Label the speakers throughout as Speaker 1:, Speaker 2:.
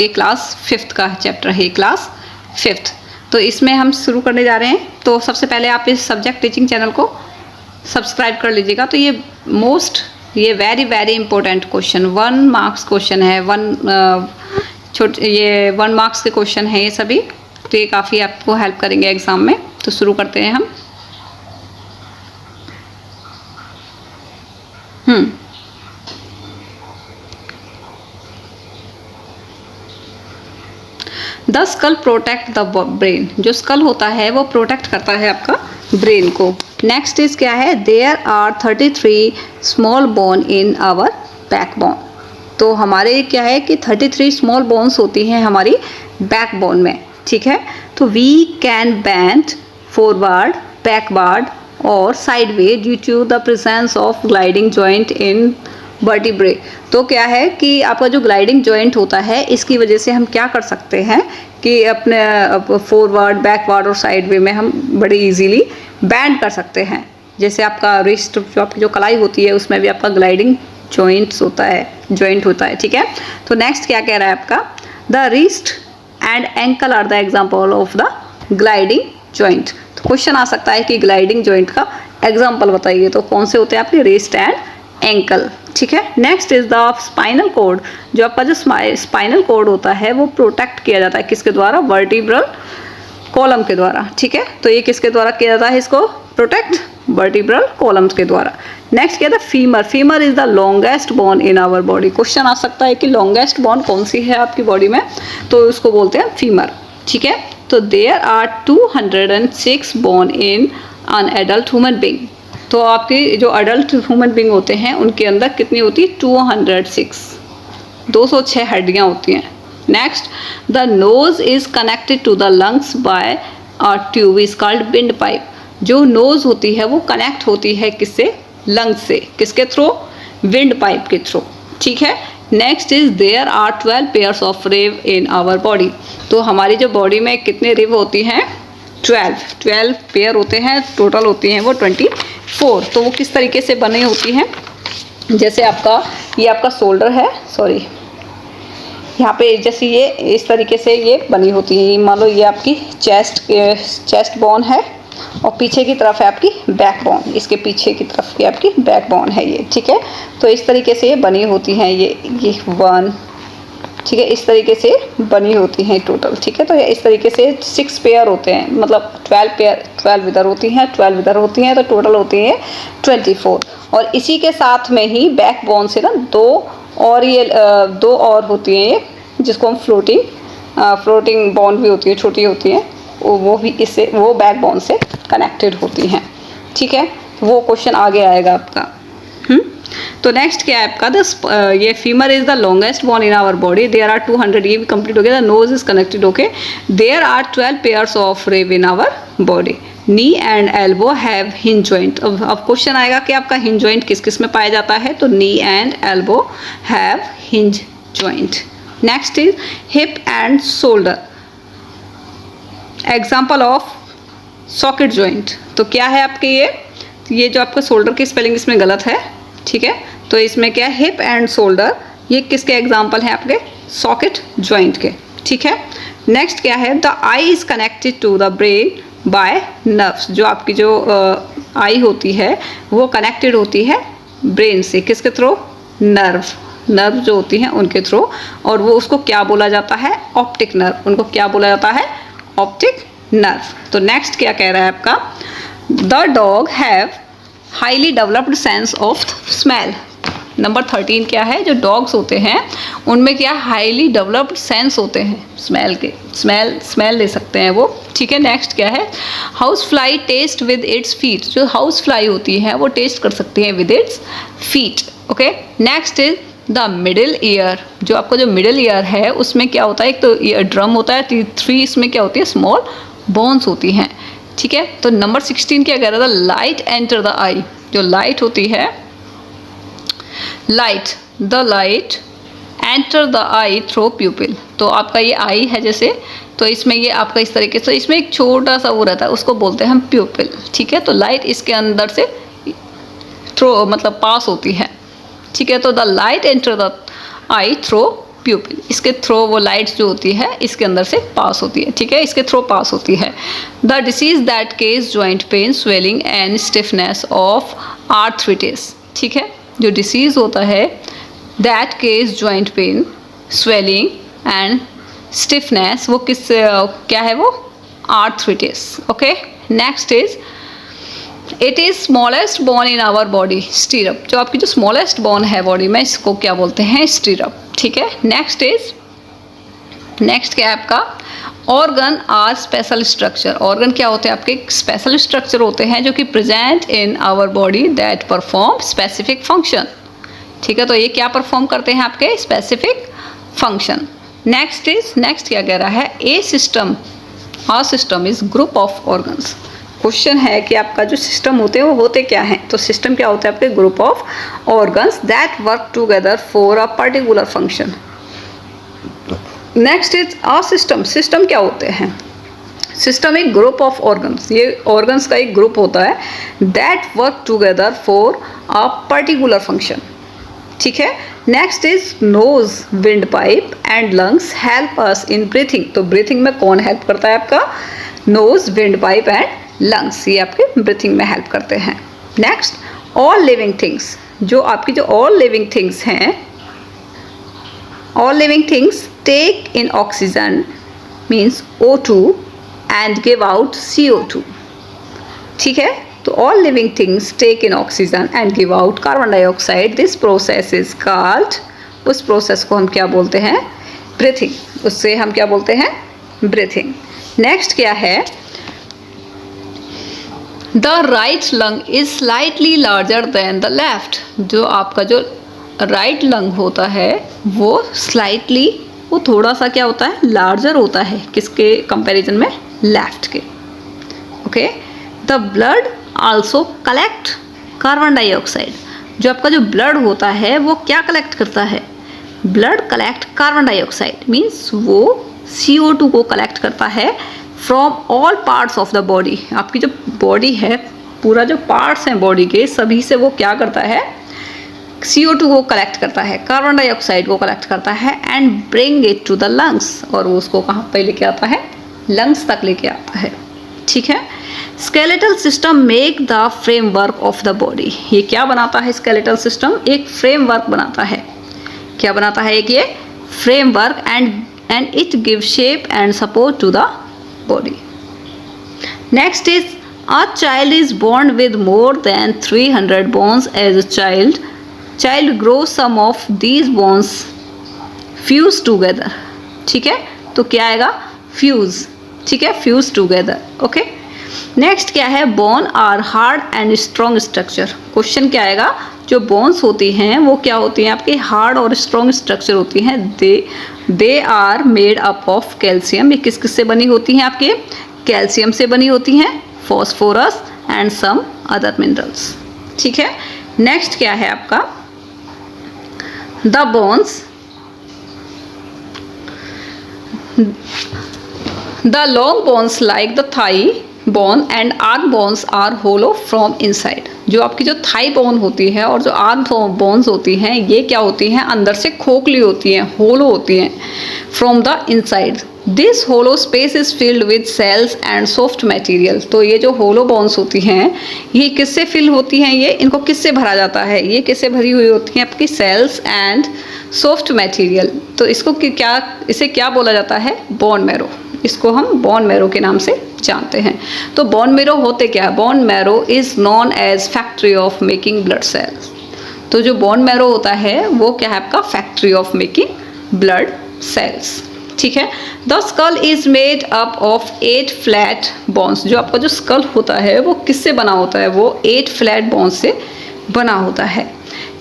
Speaker 1: ये class 5th का chapter है, क्लास 5th। तो इसमें हम शुरू करने जा रहे हैं। तो सबसे पहले आप इस सब्जेक्ट टीचिंग चैनल को सब्सक्राइब कर लीजिएगा। तो ये very important question 1 marks question है, ये 1 मार्क्स के क्वेश्चन है ये सभी। तो ये काफ़ी आपको हेल्प करेंगे एग्जाम में। तो शुरू करते हैं हम। The skull protect the brain. जो स्कल होता है वो प्रोटेक्ट करता है आपका ब्रेन को। नेक्स्ट इज क्या है, there are 33 small bone in our backbone. तो हमारे क्या है कि 33 स्मॉल बोन्स होती हैं हमारी बैकबोन में, ठीक है। तो we can bend forward, backward और sideway due to the presence of gliding joint in vertebrae. तो क्या है कि आपका जो ग्लाइडिंग जॉइंट होता है इसकी वजह से हम क्या कर सकते हैं कि अपने फॉरवर्ड, बैकवर्ड और साइड वे में हम बड़े इजीली बैंड कर सकते हैं। जैसे आपका रिस्ट, जो आपकी जो कलाई होती है उसमें भी आपका ग्लाइडिंग जॉइंट होता है, ठीक है। तो नेक्स्ट क्या कह रहा है आपका, the wrist and ankle are the example of the gliding joint. तो क्वेश्चन आ सकता है कि ग्लाइडिंग जॉइंट का एग्जाम्पल बताइए। तो कौन से होते हैं आपके, रिस्ट एंड एंकल, ठीक है। Next is the spinal cord. जो आपका जो स्पाइनल कोड होता है वो प्रोटेक्ट किया जाता है किसके द्वारा, वर्टिब्रल कॉलम के द्वारा, ठीक है। तो ये किसके द्वारा किया जाता है इसको प्रोटेक्ट, वर्टिब्रल कॉलम्स के द्वारा। नेक्स्ट क्या था, femur. Femur is the longest bone in our body. Question आ सकता है कि लॉन्गेस्ट बोन कौन सी है आपकी बॉडी में, तो उसको बोलते हैं फीमर, ठीक है। तो there are 206 bone in an adult human being. तो आपकी जो अडल्ट ह्यूमन बीइंग होते हैं उनके अंदर कितनी होती है, 206 हड्डियाँ होती हैं। Next, the nose is connected to the lungs by a tube is called windpipe. जो नोज होती है वो कनेक्ट होती है किससे, लंग्स से, किसके थ्रू, विंड पाइप के थ्रू, ठीक है। Next is there are 12 pairs of rib in our body. तो हमारी जो बॉडी में कितने रिब होती हैं, 12 पेयर होते हैं, टोटल होती हैं वो 24। तो वो किस तरीके से बनी होती हैं, जैसे ये आपका शोल्डर है, सॉरी यहाँ पे जैसे ये इस तरीके से ये बनी होती है। मान लो ये आपकी चेस्ट बोन है और पीछे की तरफ है आपकी बैक बोन, इसके पीछे की तरफ की आपकी बैक बोन है ये, ठीक है। तो इस तरीके से ये बनी होती हैं ये 1, ठीक है, इस तरीके से बनी होती हैं टोटल, ठीक है। तो इस तरीके से 6 पेयर होते हैं, मतलब 12 पेयर, 12 इधर होती हैं, 12 इधर होती हैं, तो टोटल होती हैं 24। और इसी के साथ में ही बैक बोन से ना 2 और होती हैं ये, जिसको हम फ्लोटिंग बोन भी होती है, छोटी होती हैं, वो भी इससे, वो बैक बोन से कनेक्टेड होती हैं, ठीक है। वो क्वेश्चन आगे आएगा आपका। तो नेक्स्ट क्या है आपका, ये femur is the longest bone in our body. There are 200, ये भी कंप्लीट हो गया। The nose is connected, okay. There are 12 pairs of rib in our body. Knee and elbow have hinge joint. अब question आएगा कि आपका hinge joint किस किस में पाया जाता है, तो knee and elbow have hinge joint. Next is hip and shoulder, example of socket joint. तो क्या है आपके ये जो आपका शोल्डर की स्पेलिंग इसमें गलत है, ठीक है। तो इसमें क्या है, हिप एंड शोल्डर, ये किसके एग्जाम्पल हैं आपके, सॉकेट जॉइंट के, ठीक है। नेक्स्ट क्या है, the eye is connected to the brain by nerves. जो आपकी जो आई होती है वो कनेक्टेड होती है ब्रेन से, किसके थ्रू, नर्व जो होती हैं उनके थ्रू। और वो उसको क्या बोला जाता है, ऑप्टिक नर्व। उनको क्या बोला जाता है, ऑप्टिक नर्व। तो नेक्स्ट क्या कह रहा है आपका, the dog have highly developed sense of smell. Number 13 क्या है, जो डॉग्स होते हैं उनमें क्या हाईली डेवलप्ड सेंस होते हैं स्मेल के, स्मेल ले सकते हैं वो, ठीक है। नेक्स्ट क्या है, house fly taste with its feet. जो हाउस फ्लाई होती है वो टेस्ट कर सकती है with its feet, okay. Next is the middle ear. जो आपका जो मिडिल ईयर है उसमें क्या होता है, एक तो ईयर ड्रम होता है, 3 इसमें क्या होती है, स्मॉल बोन्स होती हैं, ठीक है। तो नंबर 16 क्या कह रहा था, लाइट एंटर द आई। जो लाइट होती है, the light enter the I through प्यूपिल। तो आपका ये आई है जैसे, तो इसमें ये आपका इस तरीके से, इसमें एक छोटा सा वो रहता है, उसको बोलते हैं हम प्यूपिल, ठीक है। तो लाइट इसके अंदर से थ्रू मतलब पास होती है, ठीक है। तो the light enter the I through प्यूपिल, इसके थ्रू वो लाइट्स जो होती है इसके अंदर से पास होती है, ठीक है, इसके थ्रू पास होती है। The disease that causes joint pain, swelling and stiffness of arthritis, ठीक है, जो डिसीज होता है that causes joint pain, swelling and stiffness, वो किस क्या है, वो arthritis. Okay, next is it is smallest bone in our body, stirrup, जो आपकी जो स्मॉलेस्ट बोन है बॉडी में इसको क्या बोलते हैं, स्टीरअप, ठीक है। नेक्स्ट क्या है आपका, organ are special structure, organ क्या होते हैं आपके, स्पेशल स्ट्रक्चर होते हैं जो कि present in our body that perform specific function, ठीक है, तो ये क्या परफॉर्म करते हैं आपके, स्पेसिफिक फंक्शन। नेक्स्ट क्या कह रहा है, a system is group of organs, question है कि आपका जो सिस्टम होते हैं वो होते क्या हैं, तो सिस्टम क्या होता है आपके, group of organs that work together for a particular function. Next is a system क्या होते हैं, सिस्टम एक ग्रुप ऑफ ऑर्गन्स, ये ऑर्गन्स का एक ग्रुप होता है that work together for a particular function, ठीक है। Next is nose, wind pipe and lungs help us in breathing, तो ब्रीथिंग में कौन हेल्प करता है आपका, nose, wind pipe and lungs, ये आपके ब्रीथिंग में हेल्प करते हैं। नेक्स्ट, ऑल लिविंग थिंग्स, जो आपकी जो ऑल लिविंग थिंग्स हैं, all living things take in oxygen means O2 and give out CO2, ठीक है, तो all living things take in oxygen and give out carbon dioxide, this process is called, उस process को हम क्या बोलते हैं, ब्रीथिंग, उससे हम क्या बोलते हैं, ब्रीथिंग। नेक्स्ट क्या है, the right lung is slightly larger than the left, जो आपका जो राइट लंग होता है वो स्लाइटली, वो थोड़ा सा क्या होता है, लार्जर होता है, किसके कंपैरिजन में, लेफ्ट के। Okay, the blood also collect carbon dioxide, जो आपका जो ब्लड होता है वो क्या कलेक्ट करता है, blood collect carbon dioxide means वो CO2 को कलेक्ट करता है from all parts of the body, आपकी जो बॉडी है, पूरा जो पार्ट्स हैं बॉडी के सभी से वो क्या करता है, CO2 को कलेक्ट करता है, कार्बन डाइऑक्साइड को कलेक्ट करता है and bring it to the lungs, और वो उसको कहाँ पे लेके आता है, लंग्स तक लेके आता है, ठीक है। Skeletal system make the framework of the body, ये क्या बनाता है, स्केलेटल सिस्टम एक फ्रेमवर्क बनाता है, क्या बनाता है, एक ये framework and it give shape and support to the body. Next is a child is born with more than 300 bones as a child grows, some of these bones fuse together, ठीक है, तो क्या आएगा, fuse, ठीक है, fuse together। Okay, next क्या है, bone are hard and strong structure, question क्या आएगा, जो बोन्स होती हैं वो क्या होती हैं आपके, हार्ड और स्ट्रॉन्ग स्ट्रक्चर होती हैं, they are made up of calcium, ये किस किस से बनी होती हैं आपके, कैल्शियम से बनी होती हैं, phosphorus and some other minerals, ठीक है। नेक्स्ट क्या है आपका, the bones, the long bones like the thigh bone and arm bones are hollow from inside, जो आपकी जो थाई बोन होती है और जो आर्म बोन्स होती हैं ये क्या होती हैं, अंदर से खोखली होती हैं, होलो होती हैं, from the inside, this hollow space is filled with cells and soft material, तो ये जो होलो बोन्स होती हैं ये किससे फिल होती हैं, ये इनको किससे भरा जाता है, ये किससे भरी हुई होती हैं आपकी, सेल्स एंड सॉफ्ट मटेरियल, तो इसको क्या, इसे क्या बोला जाता है, बोन मैरो, इसको हम बोन मैरो के नाम से जानते हैं। तो बोन मैरो होते क्या है, bone marrow is known as factory of making blood cells, तो जो बोन मैरो होता है वो क्या है आपका, factory of making blood sales, ठीक है। The skull is made up of 8 flat bones, जो आपका जो स्कल होता है वो किससे बना होता है, वो 8 फ्लैट बोन्स से बना होता है।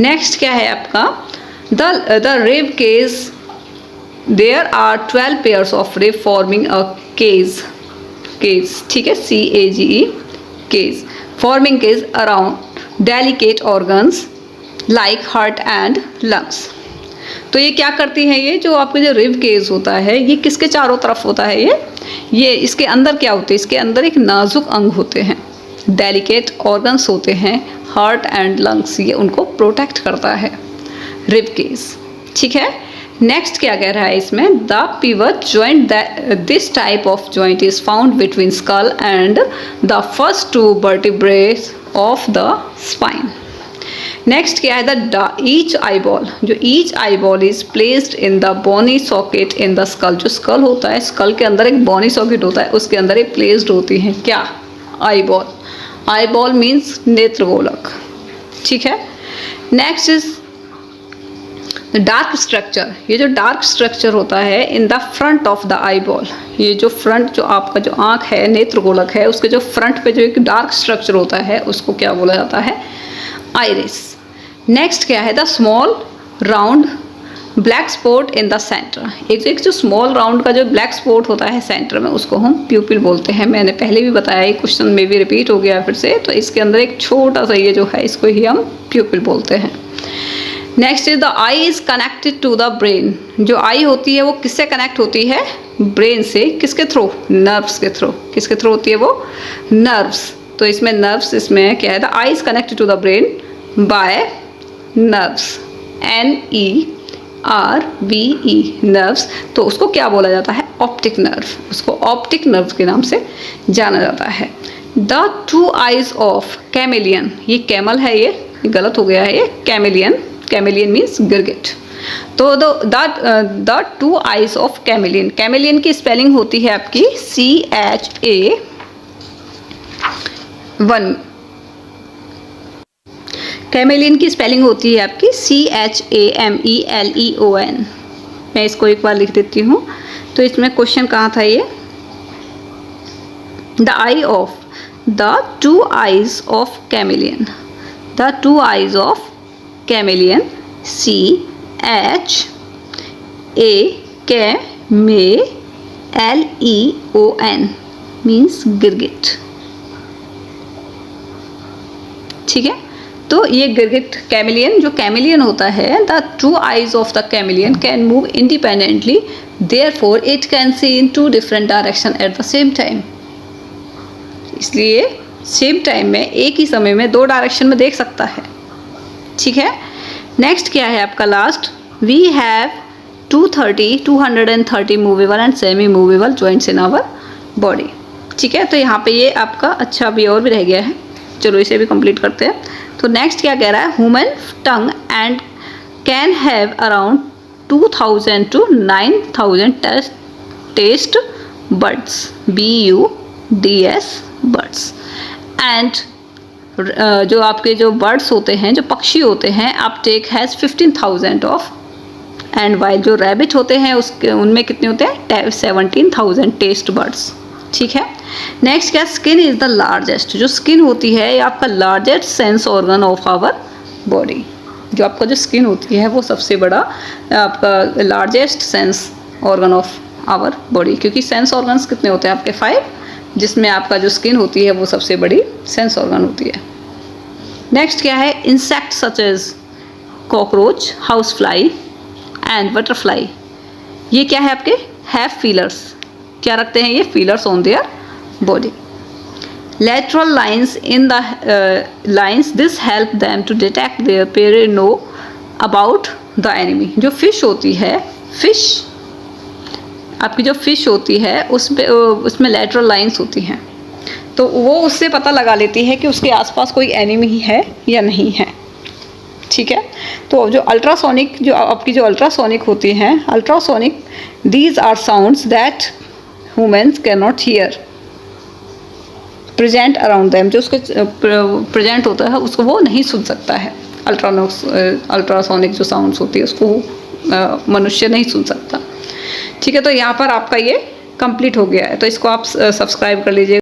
Speaker 1: नेक्स्ट क्या है आपका, the rib cage, there are 12 pairs of rib forming a cage, ठीक है, CAGE, cage, forming cage around delicate organs like heart and lungs, तो ये क्या करती है, ये जो आपके जो रिब केज होता है ये किसके चारों तरफ होता है, ये इसके अंदर क्या होते हैं, इसके अंदर एक नाजुक अंग होते हैं, डेलिकेट ऑर्गन्स होते हैं, हार्ट एंड लंग्स, ये उनको प्रोटेक्ट करता है, रिब केज, ठीक है। नेक्स्ट क्या कह रहा है इसमें, the pivot joint this type of joint is found between skull and the first two vertebrae of the spine. Next क्या है, द ईच आईबॉल, जो each eyeball is placed in the bony socket in the skull, जो skull होता है, school के अंदर एक बोनी socket होता है, उसके अंदर ये प्लेस्ड होती है क्या, आईबॉल। आईबॉल मीन्स नेत्रगोलक, ठीक है। नेक्स्ट इज डार्क स्ट्रक्चर, ये जो डार्क स्ट्रक्चर होता है in the front of the eyeball, ये जो फ्रंट, जो आपका जो आँख है, नेत्रगोलक है, उसके जो फ्रंट पे जो एक डार्क स्ट्रक्चर होता है उसको क्या बोला जाता है, आइरिस। नेक्स्ट क्या है, the small round black spot in the centre, एक जो स्मॉल राउंड का जो ब्लैक स्पॉट होता है सेंटर में, उसको हम प्यूपिल बोलते हैं। मैंने पहले भी बताया, ये क्वेश्चन में भी रिपीट हो गया फिर से, तो इसके अंदर एक छोटा सा ये जो है, इसको ही हम प्यूपिल बोलते हैं। Next is the eye is connected to the brain, जो आई होती है वो किससे कनेक्ट होती है, ब्रेन से, किसके थ्रू, नर्व्स के थ्रू। किसके थ्रू होती है वो, नर्व्स। तो इसमें नर्व्स, इसमें क्या है, the eye is connected to the brain by nerves, NERVE, nerves. तो उसको क्या बोला जाता है, ऑप्टिक नर्व, उसको ऑप्टिक नर्व के नाम से जाना जाता है। The two eyes of chameleon, ये कैमल है, ये गलत हो गया है, ये कैमेलियन, कैमेलियन मीन्स गिरगिट। तो the two eyes of chameleon, chameleon की स्पेलिंग होती है आपकी CHA1, कैमेलियन की स्पेलिंग होती है आपकी CHAMELEON। मैं इसको एक बार लिख देती हूँ। तो इसमें क्वेश्चन कहाँ था ये, the I of, the two eyes of chameleon, the two eyes of chameleon, CHAMELEON means गिरगिट, ठीक है। तो ये गिरगिट, कैमेलियन, जो कैमेलियन होता है, the two eyes of the chameleon can move independently, therefore it can see in two different direction at the same time. इसलिए सेम टाइम में, एक ही समय में दो डायरेक्शन में देख सकता है, ठीक है। नेक्स्ट क्या है आपका last, we have 230 movable and semi movable joints in our body, ठीक है। तो यहाँ पे ये आपका अच्छा अभी और भी रह गया है, चलो इसे भी कंप्लीट करते हैं। तो नेक्स्ट क्या कह रहा है, human tongue and can have around 2000 to 9000 taste buds, BUDS birds, and जो आपके जो बर्ड्स होते हैं, जो पक्षी होते हैं, Uptake has 15,000 of, and while जो रैबिट होते हैं उसके, उनमें कितने होते हैं, 17,000 टेस्ट बर्ड्स, ठीक है। नेक्स्ट क्या, स्किन इज़ द लार्जेस्ट, जो स्किन होती है ये आपका largest sense organ of our body, जो आपका जो स्किन होती है वो सबसे बड़ा आपका largest sense organ of our body, क्योंकि सेंस ऑर्गन्स कितने होते हैं आपके 5, जिसमें आपका जो स्किन होती है वो सबसे बड़ी सेंस ऑर्गन होती है। नेक्स्ट क्या है, insect such as cockroach, house fly and butterfly, ये क्या है आपके, हैव फीलर्स, क्या रखते हैं ये, feelers on their body. Lateral lines in the lines, this help them to detect their prey, know about the enemy। जो फिश होती है, फिश आपकी जो फिश होती है उसमें लेटरल लाइंस होती हैं, तो वो उससे पता लगा लेती है कि उसके आसपास कोई एनिमी है या नहीं है, ठीक है। तो जो अल्ट्रासोनिक, जो आपकी जो अल्ट्रासोनिक होती हैं, ultrasonic, these are sounds that humans can not hear present around them, जो उसके प्रेजेंट होता है उसको वो नहीं सुन सकता है। अल्ट्रासोनिक जो साउंड्स होती है उसको मनुष्य नहीं सुन सकता, ठीक है। तो यहाँ पर आपका ये कंप्लीट हो गया है, तो इसको आप सब्सक्राइब कर लीजिए।